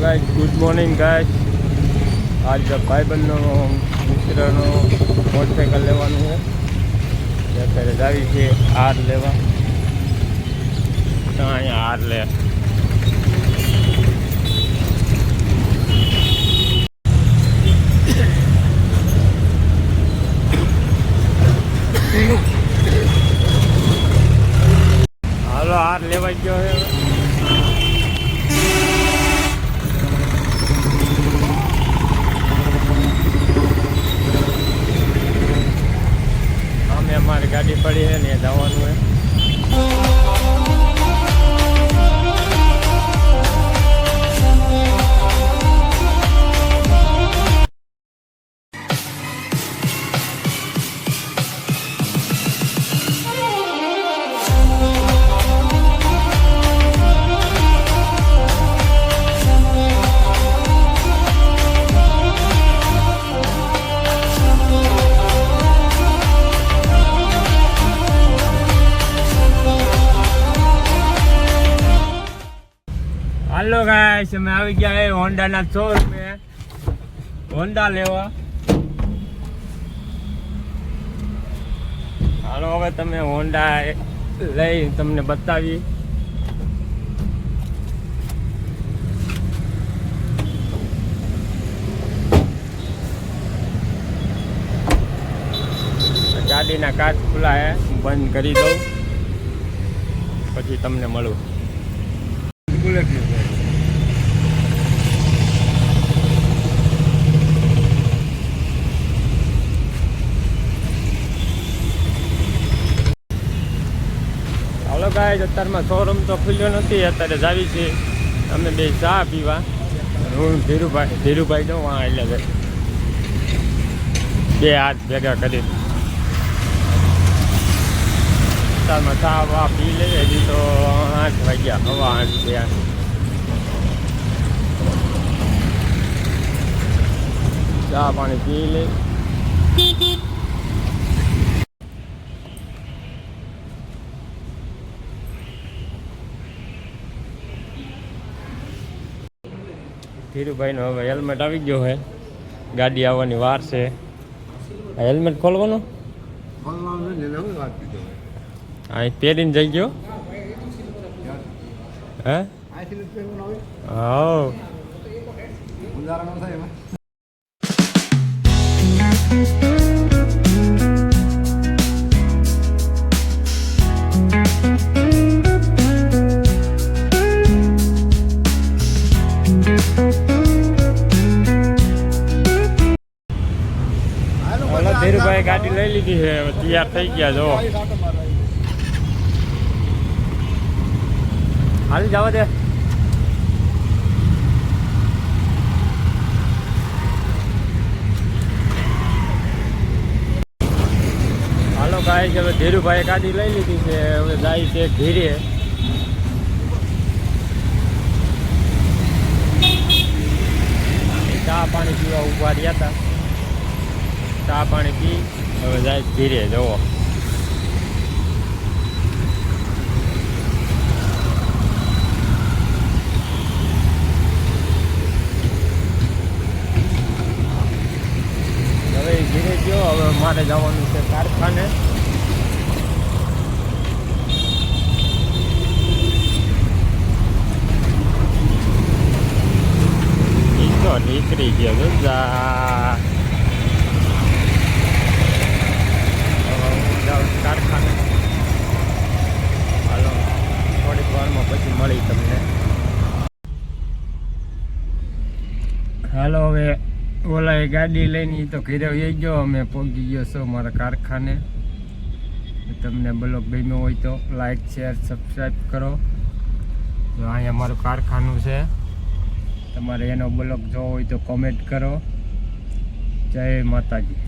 Guys, good morning guys. આજ ભાઈબંધનો મિત્રનો motorcycle લેવાનું છે. અત્યારે જાવી છે હાર લેવા. અહીંયા હાર લે. હાલો હાર લેવા ગયો છે. અમારી ગાડી પડી છે ને જવાનું છે. હાલો ગાઈસ, અમે આવી ગયા એ હોન્ડાના શોરૂમે હોન્ડા લેવા. હાલો હવે તમે હોન્ડા લઈ તમને બતાવી. ગાડીના કાચ ખુલ્લા હે, બંધ કરી દઉં પછી તમને મળું. હાલો ગાઈસ, અત્યારમાં શોરૂમ તો ખુલ્યો નથી. અત્યારે જાવી છે અમે બે ચા પીવા. હું ધીરુભાઈ જાઉં હા એટલે બે હાથ ભેગા કરી અત્યારમાં ચા વા પી લઈએ. હજી તો 8 વાગ્યા, હવા 8 થયા. ચા પાણી પી લે. ધીરુભાઈનો હવે હેલ્મેટ આવી ગયો છે. ગાડી આવવાની વાર છે. હેલ્મેટ ખોલવાનું અહીં પહેરીને જઈ ગયો. હે હા ધીરુભાઈ ગાડી લઈ લીધી છે. તૈયાર થઈ ગયા. જો હાલ જવા દે. હાલો ગાઈસ, હવે ધીરુભાઈ ગાડી લઈ લીધી છે. હવે જાય છે ઘીરે. ચા પાણી પીવા ઉભા રહ્યા હતા. ચા પાણી પી હવે જાય ધીરે. જવો હવે ધીરે ગયો. હવે મારે જવાનું છે કારખાને. નીકળી ગયો કારખાને. હાલો થોડીક વારમાં પછી મળી તમને. હાલો હવે ઓલા એ ગાડી લઈને તો ઘરે જઈ ગયો. અમે પહોંચી ગયો છો મારા કારખાને. તમને બ્લોગ ગમ્યો હોય તો લાઈક શેર સબસ્ક્રાઈબ કરો. અહીંયા મારું કારખાનું છે. તમારે એનો બ્લોગ જોવો હોય તો કોમેન્ટ કરો. જય માતાજી.